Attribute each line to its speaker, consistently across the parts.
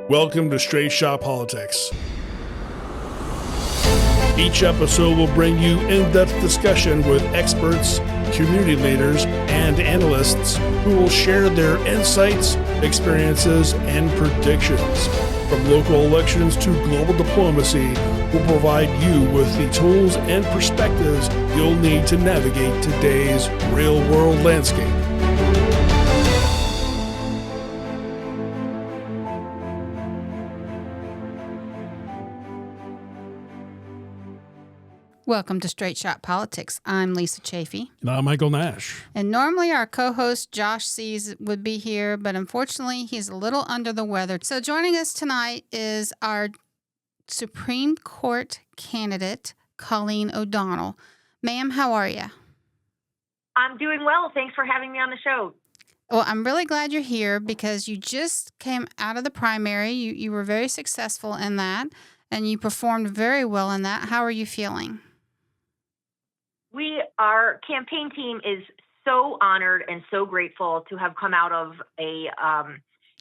Speaker 1: Welcome to Straight Shot Politics. Each episode will bring you in-depth discussion with experts, community leaders, and analysts who will share their insights, experiences, and predictions. From local elections to global diplomacy, we'll provide you with the tools and perspectives you'll need to navigate today's real-world landscape.
Speaker 2: Welcome to Straight Shot Politics. I'm Lisa Chafee.
Speaker 1: And I'm Michael Nash.
Speaker 2: And normally our co-host Josh Sees would be here, but unfortunately he's a little under the weather. So joining us tonight is our Supreme Court candidate, Colleen O'Donnell. Ma'am, how are you?
Speaker 3: I'm doing well. Thanks for having me on the show.
Speaker 2: Well, I'm really glad you're here because you just came out of the primary. You were very successful in that, and you performed very well in that. How are you feeling?
Speaker 3: Our campaign team is so honored and so grateful to have come out of a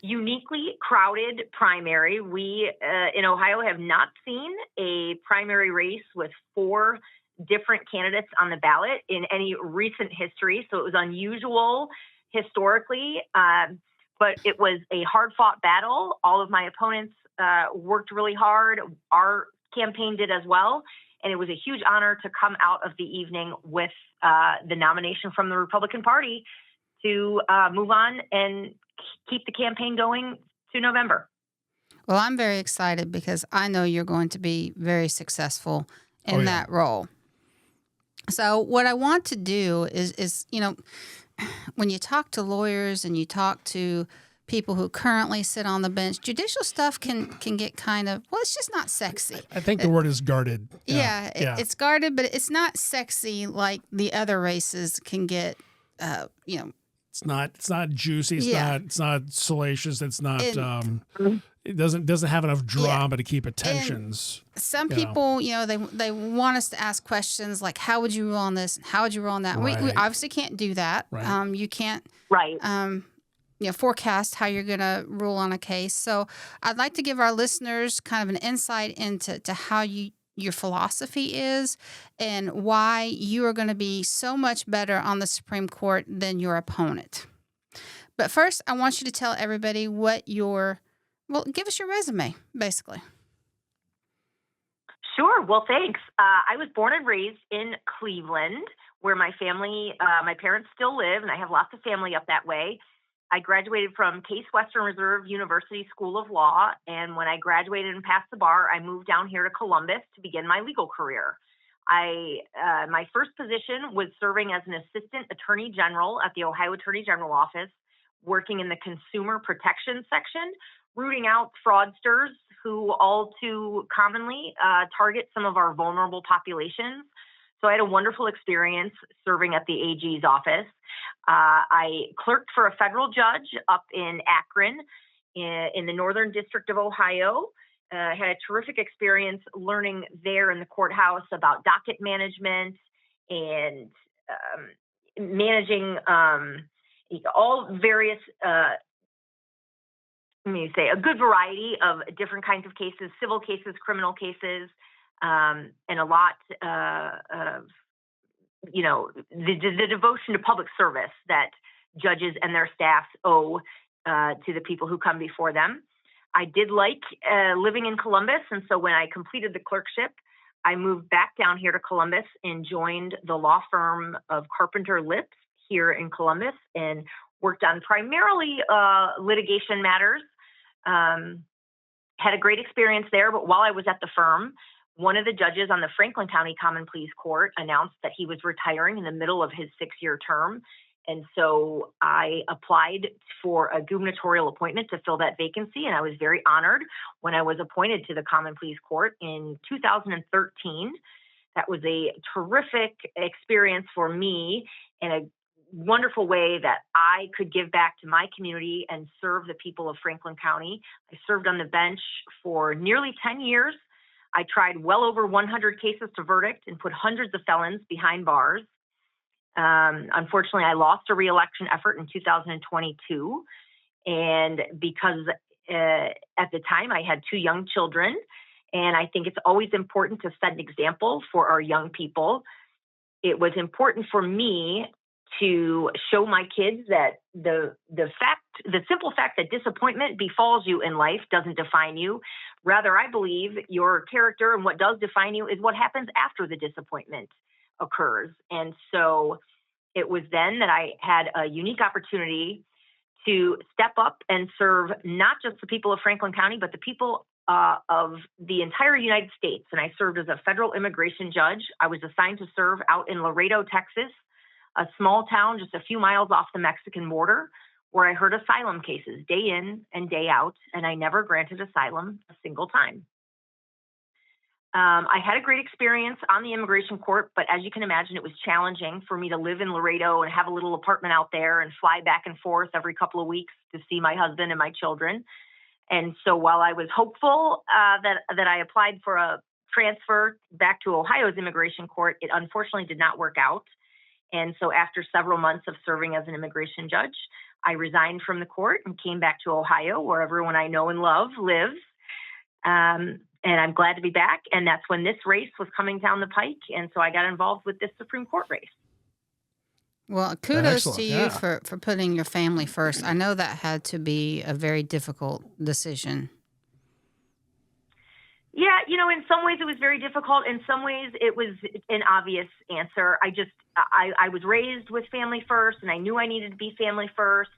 Speaker 3: uniquely crowded primary. We in Ohio have not seen a primary race with 4 different candidates on the ballot in any recent history. So it was unusual historically, but it was a hard-fought battle. All of my opponents worked really hard. Our campaign did as well. And it was a huge honor to come out of the evening with the nomination from the Republican Party to move on and keep the campaign going to November.
Speaker 2: Well, I'm very excited because I know you're going to be very successful in that role. So what I want to do is, when you talk to lawyers and you talk to people who currently sit on the bench, judicial stuff can get kind of, well, it's just not sexy.
Speaker 1: I think the word is guarded.
Speaker 2: Yeah. It's guarded, but it's not sexy like the other races can get,
Speaker 1: It's not juicy. It's not salacious. It's not, it doesn't have enough drama to keep attentions.
Speaker 2: And some people, they want us to ask questions like, how would you rule on this? How would you rule on that?
Speaker 1: Right.
Speaker 2: We obviously can't do that.
Speaker 1: Right.
Speaker 2: You can't.
Speaker 3: Right.
Speaker 2: Forecast how you're going to rule on a case. So I'd like to give our listeners kind of an insight into how your philosophy is and why you are going to be so much better on the Supreme Court than your opponent. But first, I want you to tell everybody give us your resume, basically.
Speaker 3: Sure. Well, thanks. I was born and raised in Cleveland, where my parents still live, and I have lots of family up that way. I graduated from Case Western Reserve University School of Law, and when I graduated and passed the bar, I moved down here to Columbus to begin my legal career. My first position was serving as an assistant attorney general at the Ohio Attorney General Office, working in the consumer protection section, rooting out fraudsters who all too commonly target some of our vulnerable populations. So I had a wonderful experience serving at the AG's office. I clerked for a federal judge up in Akron in the Northern District of Ohio. Had a terrific experience learning there in the courthouse about docket management and managing all various, a good variety of different kinds of cases, civil cases, criminal cases, and a lot of the devotion to public service that judges and their staffs owe to the people who come before them. I did like living in Columbus, and so when I completed the clerkship, I moved back down here to Columbus and joined the law firm of Carpenter Lips here in Columbus and worked on primarily litigation matters. Had a great experience there, but while I was at the firm, one of the judges on the Franklin County Common Pleas Court announced that he was retiring in the middle of his 6-year term. And so I applied for a gubernatorial appointment to fill that vacancy. And I was very honored when I was appointed to the Common Pleas Court in 2013. That was a terrific experience for me and a wonderful way that I could give back to my community and serve the people of Franklin County. I served on the bench for nearly 10 years. I tried well over 100 cases to verdict and put hundreds of felons behind bars. Unfortunately, I lost a re-election effort in 2022. And because at the time, I had 2 young children, and I think it's always important to set an example for our young people. It was important for me to show my kids that the simple fact that disappointment befalls you in life doesn't define you. Rather, I believe your character and what does define you is what happens after the disappointment occurs. And so it was then that I had a unique opportunity to step up and serve not just the people of Franklin County, but the people of the entire United States. And I served as a federal immigration judge. I was assigned to serve out in Laredo, Texas, a small town just a few miles off the Mexican border, where I heard asylum cases day in and day out, and I never granted asylum a single time. I had a great experience on the immigration court, but as you can imagine, it was challenging for me to live in Laredo and have a little apartment out there and fly back and forth every couple of weeks to see my husband and my children. And so while I was hopeful that I applied for a transfer back to Ohio's immigration court, it unfortunately did not work out. And so after several months of serving as an immigration judge, I resigned from the court and came back to Ohio, where everyone I know and love lives. And I'm glad to be back. And that's when this race was coming down the pike. And so I got involved with this Supreme Court race.
Speaker 2: Well, kudos
Speaker 1: Excellent,
Speaker 2: to you
Speaker 1: yeah.
Speaker 2: for putting your family first. I know that had to be a very difficult decision.
Speaker 3: Yeah, in some ways it was very difficult. In some ways it was an obvious answer. I was raised with family first, and I knew I needed to be family first.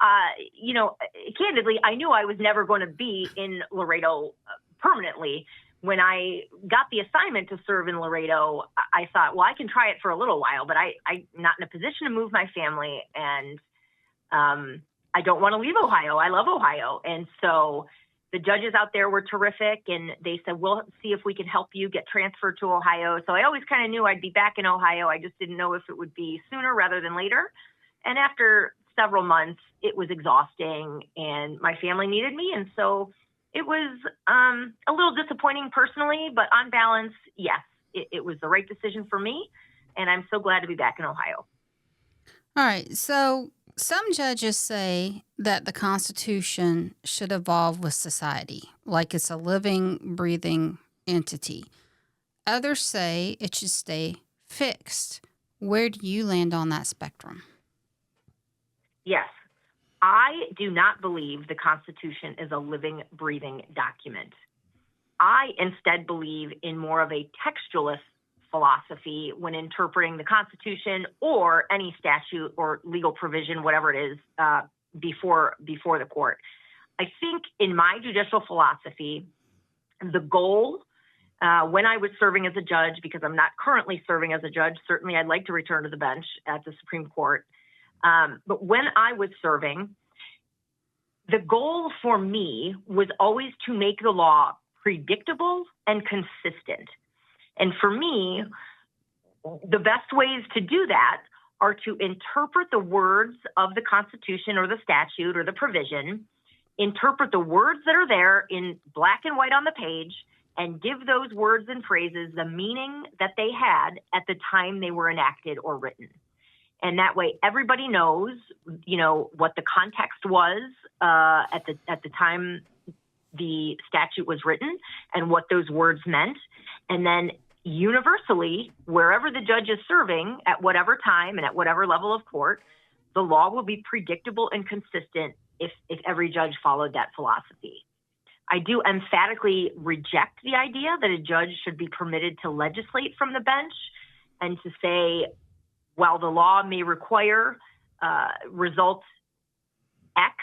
Speaker 3: Candidly, I knew I was never going to be in Laredo permanently. When I got the assignment to serve in Laredo, I thought, well, I can try it for a little while, but I'm not in a position to move my family, and I don't want to leave Ohio. I love Ohio. And so the judges out there were terrific, and they said, we'll see if we can help you get transferred to Ohio. So I always kind of knew I'd be back in Ohio. I just didn't know if it would be sooner rather than later. And after several months, it was exhausting, and my family needed me. And so it was a little disappointing personally, but on balance, yes, it was the right decision for me. And I'm so glad to be back in Ohio.
Speaker 2: All right. So some judges say that the Constitution should evolve with society, like it's a living, breathing entity. Others say it should stay fixed. Where do you land on that spectrum?
Speaker 3: Yes. I do not believe the Constitution is a living, breathing document. I instead believe in more of a textualist philosophy when interpreting the Constitution or any statute or legal provision, whatever it is, before the court. I think in my judicial philosophy, the goal, when I was serving as a judge, because I'm not currently serving as a judge, certainly I'd like to return to the bench at the Supreme Court. But when I was serving, the goal for me was always to make the law predictable and consistent. And for me, the best ways to do that are to interpret the words of the Constitution or the statute or the provision, interpret the words that are there in black and white on the page, and give those words and phrases the meaning that they had at the time they were enacted or written. And that way, everybody knows, what the context was at the time the statute was written and what those words meant. And then universally, wherever the judge is serving at whatever time and at whatever level of court, the law will be predictable and consistent if every judge followed that philosophy. I do emphatically reject the idea that a judge should be permitted to legislate from the bench and to say, while the law may require result X,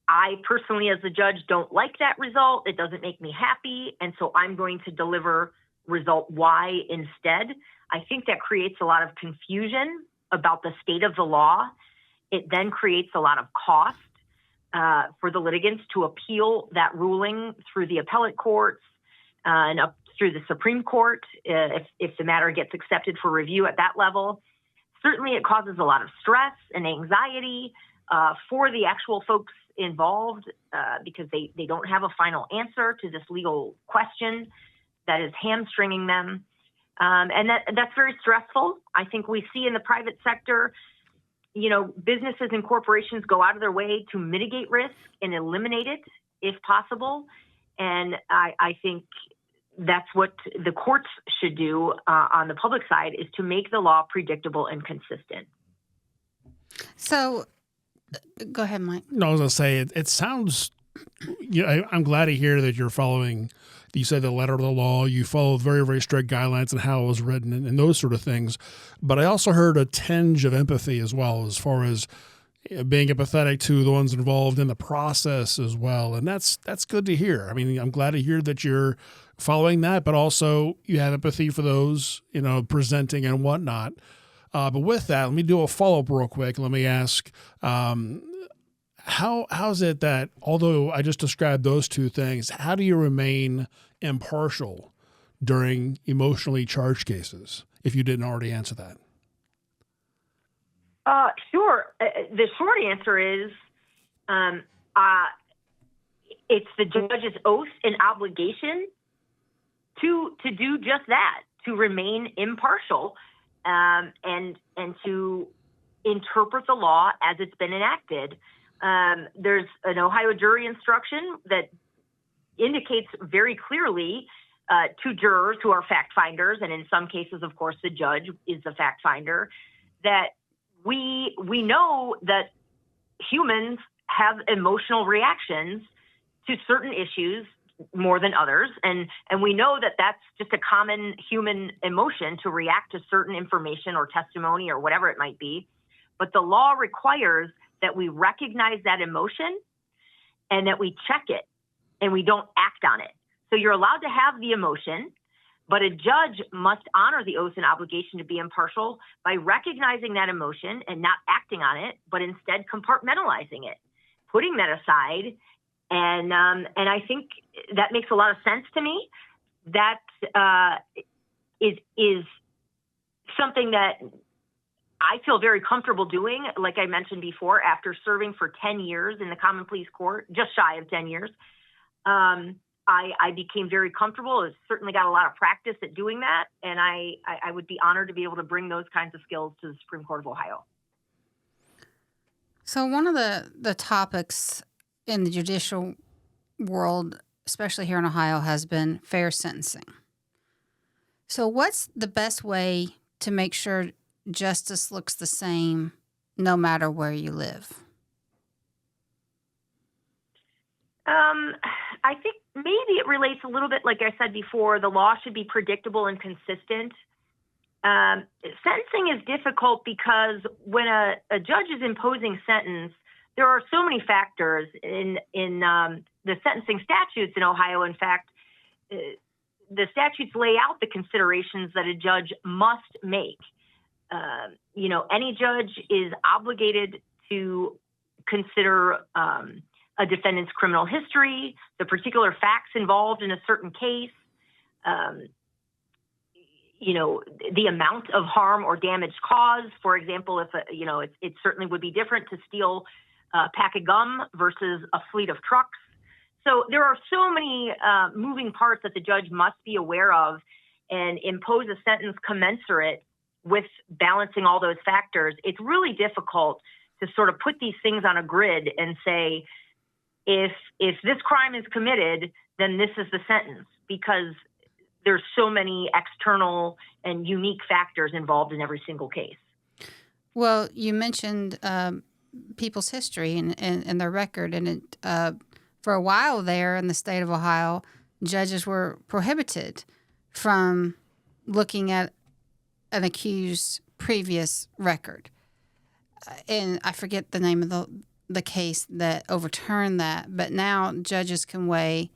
Speaker 3: I personally, as a judge, don't like that result. It doesn't make me happy. And so I'm going to deliver result Y instead. I think that creates a lot of confusion about the state of the law. It then creates a lot of cost for the litigants to appeal that ruling through the appellate courts and up through the Supreme Court if the matter gets accepted for review at that level. Certainly, it causes a lot of stress and anxiety for the actual folks involved because they don't have a final answer to this legal question that is hamstringing them. And that's very stressful. I think we see in the private sector, businesses and corporations go out of their way to mitigate risk and eliminate it if possible. And I think that's what the courts should do on the public side, is to make the law predictable and consistent.
Speaker 2: So go ahead, Mike.
Speaker 1: No, I was going to say, it sounds, I'm glad to hear that you're following, you said the letter of the law, you follow very, very strict guidelines and how it was written and those sort of things. But I also heard a tinge of empathy as well, as far as being empathetic to the ones involved in the process as well. And that's good to hear. I mean, I'm glad to hear that you're following that, but also you have empathy for those, presenting and whatnot. But with that, let me do a follow-up real quick. Let me ask, how's it that, although I just described those two things, how do you remain impartial during emotionally charged cases, if you didn't already answer that?
Speaker 3: Sure. The short answer is it's the judge's oath and obligation to do just that, to remain impartial and to interpret the law as it's been enacted. There's an Ohio jury instruction that indicates very clearly to jurors who are fact finders, and in some cases, of course, the judge is the fact finder, that we know that humans have emotional reactions to certain issues more than others. And we know that that's just a common human emotion, to react to certain information or testimony or whatever it might be. But the law requires that we recognize that emotion and that we check it and we don't act on it. So you're allowed to have the emotion, but a judge must honor the oath and obligation to be impartial by recognizing that emotion and not acting on it, but instead compartmentalizing it, putting that aside. And I think that makes a lot of sense to me. That is something that I feel very comfortable doing. Like I mentioned before, after serving for 10 years in the Common Pleas Court, just shy of 10 years, I became very comfortable. I've certainly got a lot of practice at doing that, and I would be honored to be able to bring those kinds of skills to the Supreme Court of Ohio.
Speaker 2: So one of the topics in the judicial world, especially here in Ohio, has been fair sentencing. So what's the best way to make sure justice looks the same no matter where you live?
Speaker 3: I think maybe it relates a little bit, like I said before, the law should be predictable and consistent. Sentencing is difficult because when a judge is imposing sentence, there are so many factors in the sentencing statutes in Ohio. In fact, the statutes lay out the considerations that a judge must make. Any judge is obligated to consider a defendant's criminal history, the particular facts involved in a certain case, the amount of harm or damage caused. For example, if it certainly would be different to steal a pack of gum versus a fleet of trucks. So there are so many moving parts that the judge must be aware of and impose a sentence commensurate with balancing all those factors. It's really difficult to sort of put these things on a grid and say, if this crime is committed, then this is the sentence, because there's so many external and unique factors involved in every single case.
Speaker 2: Well, you mentioned people's history and their record, and for a while there in the state of Ohio, judges were prohibited from looking at an accused's previous record. And I forget the name of the case that overturned that, but now judges can weigh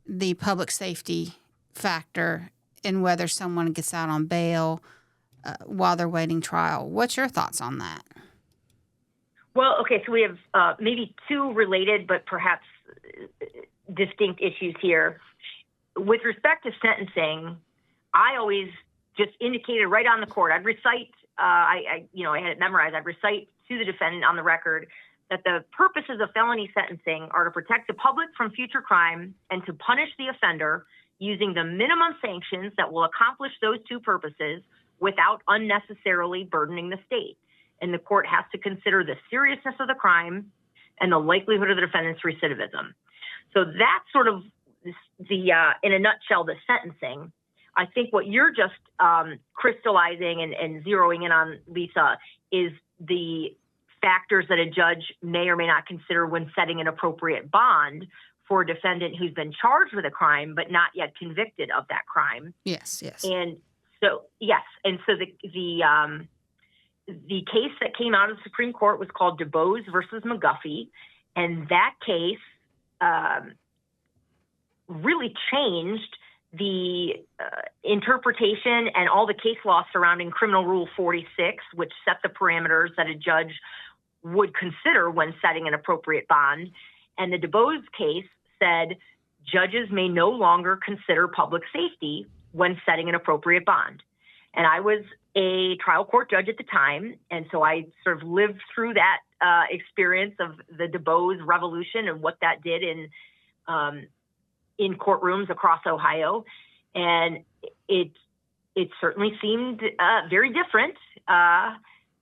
Speaker 2: the public safety factor in whether someone gets out on bail while they're waiting trial. What's your thoughts on that?
Speaker 3: Well, okay, so we have maybe two related but perhaps distinct issues here. With respect to sentencing, I always just indicated right on the court. I'd recite, I had it memorized. I'd recite to the defendant on the record that the purposes of felony sentencing are to protect the public from future crime and to punish the offender using the minimum sanctions that will accomplish those two purposes without unnecessarily burdening the state. And the court has to consider the seriousness of the crime and the likelihood of the defendant's recidivism. So that's sort of the in a nutshell, the sentencing. I think what you're just crystallizing and zeroing in on, Lisa, is the factors that a judge may or may not consider when setting an appropriate bond for a defendant who's been charged with a crime but not yet convicted of that crime.
Speaker 2: Yes, yes.
Speaker 3: And so, yes. And so the case that came out of the Supreme Court was called DuBose versus McGuffey. And that case really changed the interpretation and all the case law surrounding Criminal Rule 46, which set the parameters that a judge would consider when setting an appropriate bond. And the DuBose case said judges may no longer consider public safety when setting an appropriate bond. And I was a trial court judge at the time, and so I sort of lived through that experience of the DuBose revolution and what that did in courtrooms across Ohio. And it certainly seemed very different.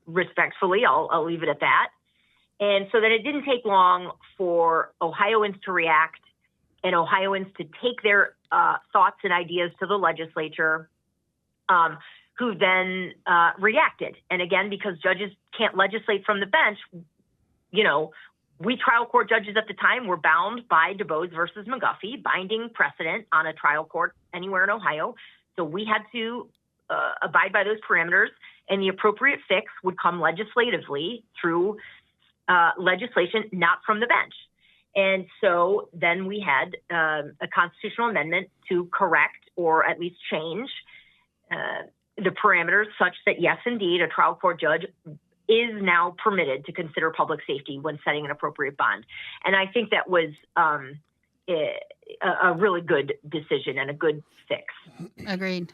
Speaker 3: Respectfully, I'll leave it at that. And so then it didn't take long for Ohioans to react and Ohioans to take their thoughts and ideas to the legislature, who then reacted. And again, because judges can't legislate from the bench, we trial court judges at the time were bound by DuBose versus McGuffey, binding precedent on a trial court anywhere in Ohio. So we had to abide by those parameters, and the appropriate fix would come legislatively through legislation, not from the bench. And so then we had a constitutional amendment to correct or at least change the parameters such that, yes, indeed, a trial court judge is now permitted to consider public safety when setting an appropriate bond. And I think that was a really good decision and a good fix.
Speaker 2: Agreed.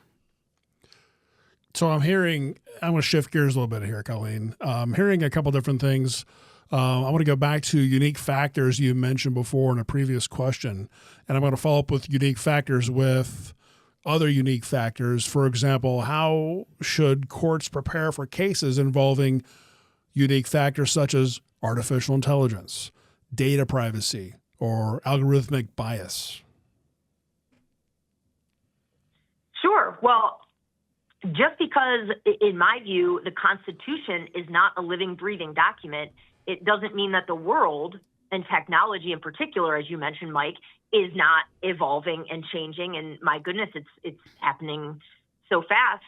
Speaker 1: So I'm going to shift gears a little bit here, Colleen. I'm hearing a couple different things. I want to go back to unique factors you mentioned before in a previous question, and I'm going to follow up with unique factors with other unique factors. For example, how should courts prepare for cases involving unique factors such as artificial intelligence, data privacy, or algorithmic bias?
Speaker 3: Sure. Well, just because, in my view, the Constitution is not a living, breathing document, it doesn't mean that the world and technology in particular, as you mentioned, Mike, is not evolving and changing. And my goodness, it's happening so fast.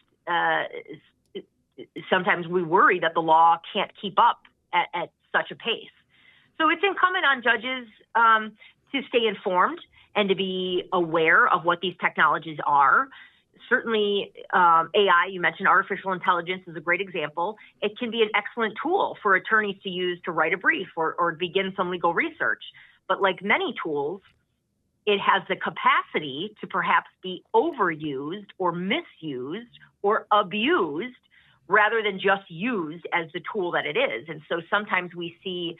Speaker 3: Sometimes we worry that the law can't keep up at such a pace. So it's incumbent on judges to stay informed and to be aware of what these technologies are. Certainly, AI, you mentioned artificial intelligence is a great example. It can be an excellent tool for attorneys to use to write a brief or begin some legal research. But like many tools, it has the capacity to perhaps be overused or misused or abused rather than just used as the tool that it is. And so sometimes we see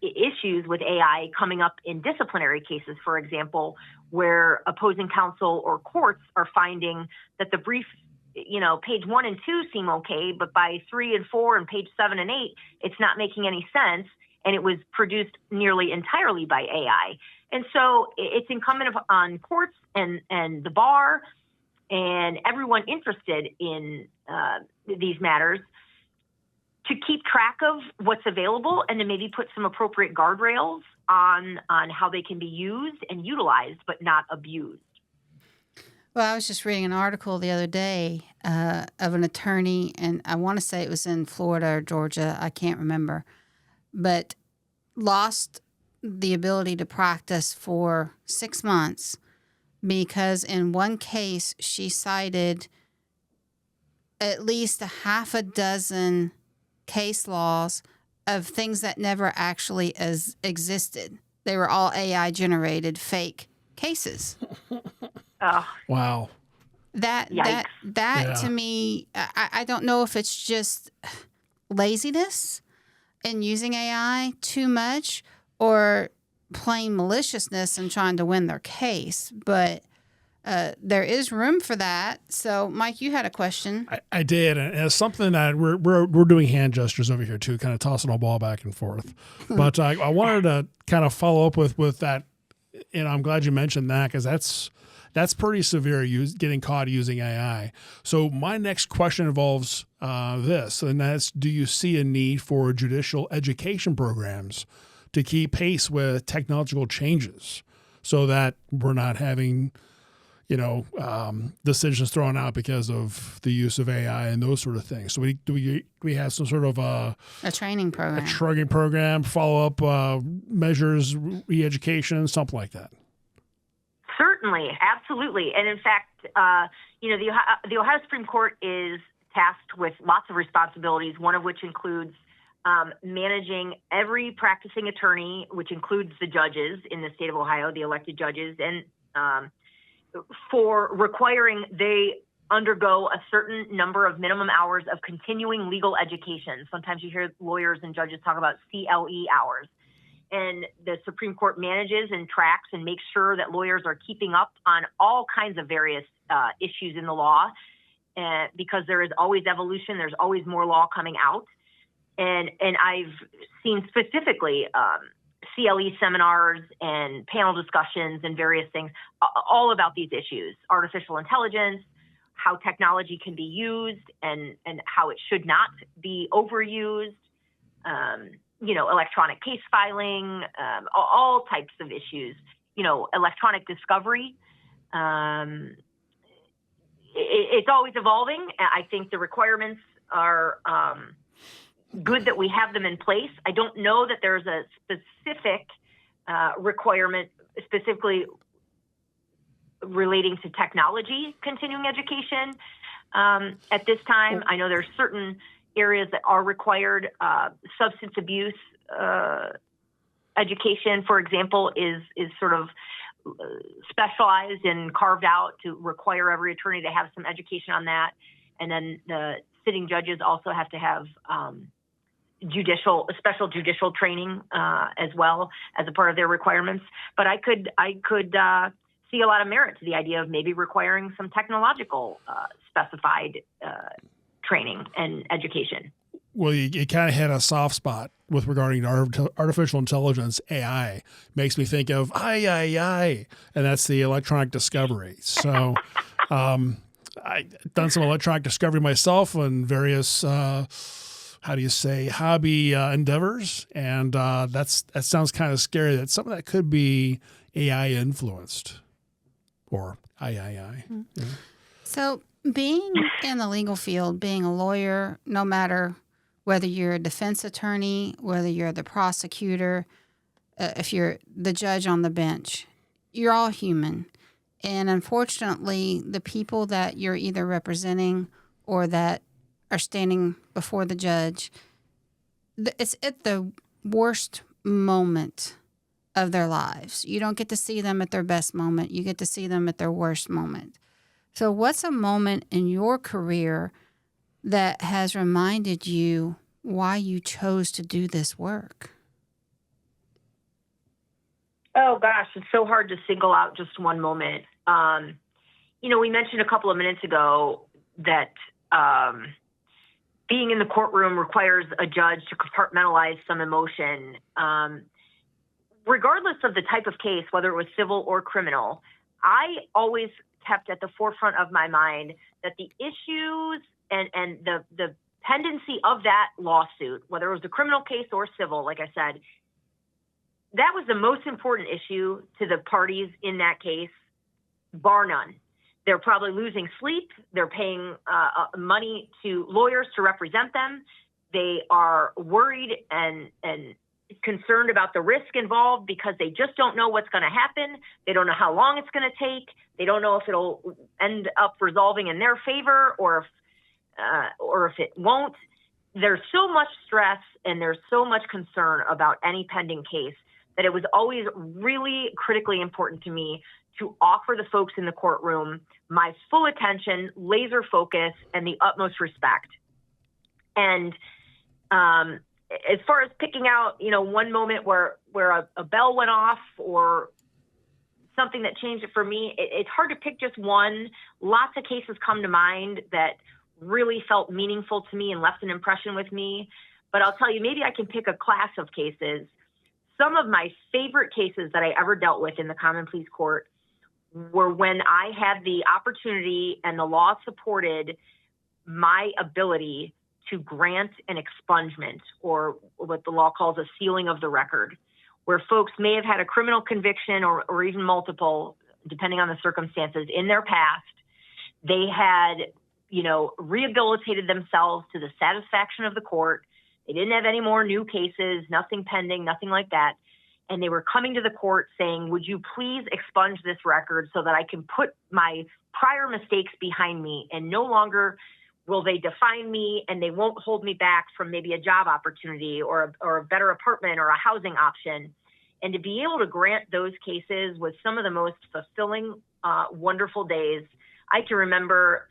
Speaker 3: issues with AI coming up in disciplinary cases, for example, where opposing counsel or courts are finding that the brief, page 1 and 2 seem okay, but by 3 and 4 and page 7 and 8, it's not making any sense. And it was produced nearly entirely by AI. And so it's incumbent on courts and the bar and everyone interested in these matters to keep track of what's available and to maybe put some appropriate guardrails on how they can be used and utilized, but not abused.
Speaker 2: Well, I was just reading an article the other day of an attorney, and I want to say it was in Florida or Georgia, I can't remember, but lost the ability to practice for 6 months because in one case she cited at least a half a dozen case laws of things that never actually existed. They were all AI generated fake cases.
Speaker 3: Oh.
Speaker 1: Wow.
Speaker 2: That
Speaker 1: Yeah.
Speaker 2: To me, I don't know if it's just laziness in using AI too much or plain maliciousness in trying to win their case, but there is room for that. So, Mike, you had a question.
Speaker 1: I did, and it's something that we're doing hand gestures over here too, kind of tossing a ball back and forth. But I wanted to kind of follow up with that I'm glad you mentioned that, because that's pretty severe, getting caught using AI. So my next question involves this, and that's, do you see a need for judicial education programs to keep pace with technological changes so that we're not having, decisions thrown out because of the use of AI and those sort of things? So do we have some sort of a
Speaker 2: training
Speaker 1: program, follow-up measures, re-education, something like that?
Speaker 3: Certainly, absolutely. And in fact, the Ohio Supreme Court is tasked with lots of responsibilities, one of which includes managing every practicing attorney, which includes the judges in the state of Ohio, the elected judges, and for requiring they undergo a certain number of minimum hours of continuing legal education. Sometimes you hear lawyers and judges talk about CLE hours. And the Supreme Court manages and tracks and makes sure that lawyers are keeping up on all kinds of various issues in the law, because there is always evolution. There's always more law coming out. And I've seen specifically CLE seminars and panel discussions and various things all about these issues: artificial intelligence, how technology can be used and how it should not be overused, electronic case filing, all types of issues, electronic discovery. It's always evolving. I think the requirements are good that we have them in place. I don't know that there's a specific requirement specifically relating to technology continuing education at this time. I know there's certain areas that are required. Substance abuse education, for example, is sort of specialized and carved out to require every attorney to have some education on that. And then the sitting judges also have to have special judicial training as well as a part of their requirements. But I could see a lot of merit to the idea of maybe requiring some technological specified training and education.
Speaker 1: Well, you kind of hit a soft spot with regarding to artificial intelligence. AI makes me think of and that's the electronic discovery. So I've done some electronic discovery myself on various, hobby endeavors. And that sounds kind of scary, that some of that could be AI influenced or II.
Speaker 2: Mm-hmm. Yeah. So being in the legal field, being a lawyer, no matter whether you're a defense attorney, whether you're the prosecutor, if you're the judge on the bench, you're all human. And unfortunately, the people that you're either representing or that are standing before the judge, it's at the worst moment of their lives. You don't get to see them at their best moment. You get to see them at their worst moment. So what's a moment in your career that has reminded you why you chose to do this work?
Speaker 3: Oh, gosh, it's so hard to single out just one moment. We mentioned a couple of minutes ago that being in the courtroom requires a judge to compartmentalize some emotion. Regardless of the type of case, whether it was civil or criminal, I always kept at the forefront of my mind that the issues and the pendency of that lawsuit, whether it was a criminal case or civil, like I said, that was the most important issue to the parties in that case, bar none. They're probably losing sleep. They're paying money to lawyers to represent them. They are worried and concerned about the risk involved because they just don't know what's going to happen. They don't know how long it's going to take. They don't know if it'll end up resolving in their favor or if it won't. There's so much stress and there's so much concern about any pending case that it was always really critically important to me to offer the folks in the courtroom my full attention, laser focus, and the utmost respect. And as far as picking out, one moment where a bell went off or something that changed it for me, it's hard to pick just one. Lots of cases come to mind that really felt meaningful to me and left an impression with me. But I'll tell you, maybe I can pick a class of cases. some of my favorite cases that I ever dealt with in the Common Pleas Court were when I had the opportunity and the law supported my ability to grant an expungement, or what the law calls a sealing of the record, where folks may have had a criminal conviction or even multiple, depending on the circumstances, in their past. They had, rehabilitated themselves to the satisfaction of the court. They didn't have any more new cases, nothing pending, nothing like that. And they were coming to the court saying, would you please expunge this record so that I can put my prior mistakes behind me, and no longer will they define me, and they won't hold me back from maybe a job opportunity or a better apartment or a housing option. And to be able to grant those cases was some of the most fulfilling, wonderful days. I can remember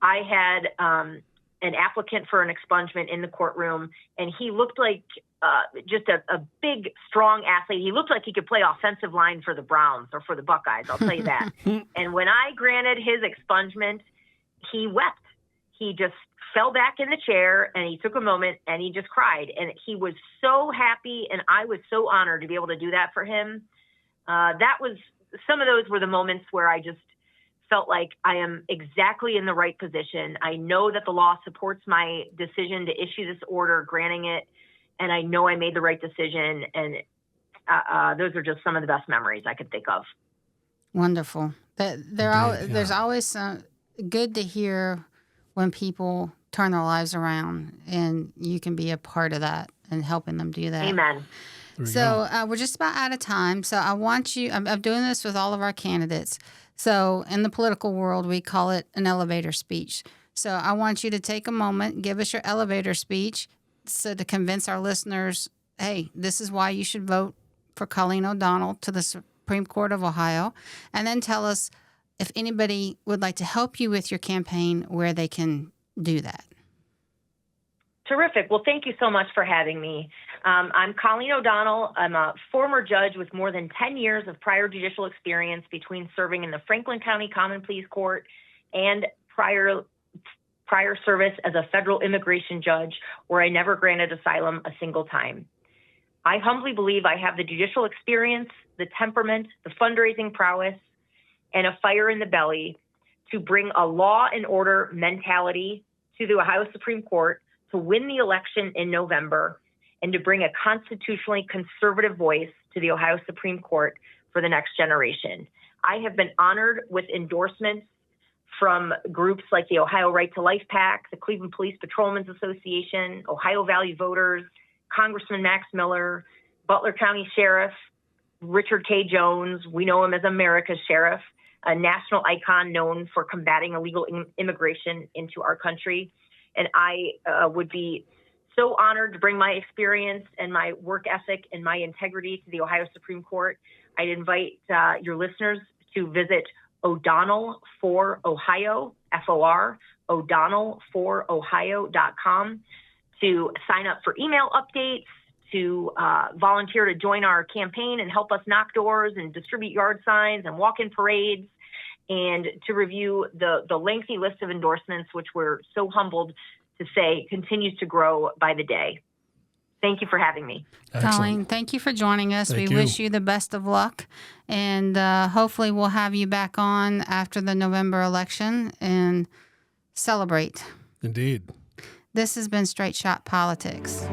Speaker 3: I had an applicant for an expungement in the courtroom, and he looked like just a big, strong athlete. He looked like he could play offensive line for the Browns or for the Buckeyes, I'll tell you that. And when I granted his expungement, he wept. He just fell back in the chair, and he took a moment and he just cried. And he was so happy, and I was so honored to be able to do that for him. Some of those were the moments where I just felt like I am exactly in the right position. I know that the law supports my decision to issue this order, granting it, and I know I made the right decision. And those are just some of the best memories I could think of.
Speaker 2: Wonderful. There's always some good to hear when people turn their lives around, and you can be a part of that and helping them do that.
Speaker 3: Amen.
Speaker 2: So we're just about out of time. So I want you, I'm doing this with all of our candidates. So in the political world, we call it an elevator speech. So I want you to take a moment, give us your elevator speech, so to convince our listeners, hey, this is why you should vote for Colleen O'Donnell to the Supreme Court of Ohio. And then tell us if anybody would like to help you with your campaign, where they can do that.
Speaker 3: Terrific. Well, thank you so much for having me. I'm Colleen O'Donnell. I'm a former judge with more than 10 years of prior judicial experience between serving in the Franklin County Common Pleas Court and prior service as a federal immigration judge, where I never granted asylum a single time. I humbly believe I have the judicial experience, the temperament, the fundraising prowess, and a fire in the belly to bring a law and order mentality to the Ohio Supreme Court, to win the election in November, and to bring a constitutionally conservative voice to the Ohio Supreme Court for the next generation. I have been honored with endorsements from groups like the Ohio Right to Life PAC, the Cleveland Police Patrolmen's Association, Ohio Value Voters, Congressman Max Miller, Butler County Sheriff Richard K. Jones. We know him as America's Sheriff, a national icon known for combating illegal immigration into our country. And I would be so honored to bring my experience and my work ethic and my integrity to the Ohio Supreme Court. I'd invite your listeners to visit O'Donnell for Ohio, FOR, O'Donnell4Ohio.com, to sign up for email updates, to volunteer to join our campaign and help us knock doors and distribute yard signs and walk in parades, and to review the lengthy list of endorsements, which we're so humbled to say continues to grow by the day. Thank you for having me.
Speaker 1: Excellent.
Speaker 2: Colleen, thank you for joining us.
Speaker 1: Thank
Speaker 2: we
Speaker 1: you.
Speaker 2: wish you the best of luck, and hopefully we'll have you back on after the November election and celebrate.
Speaker 1: Indeed.
Speaker 2: This has been Straight Shot Politics.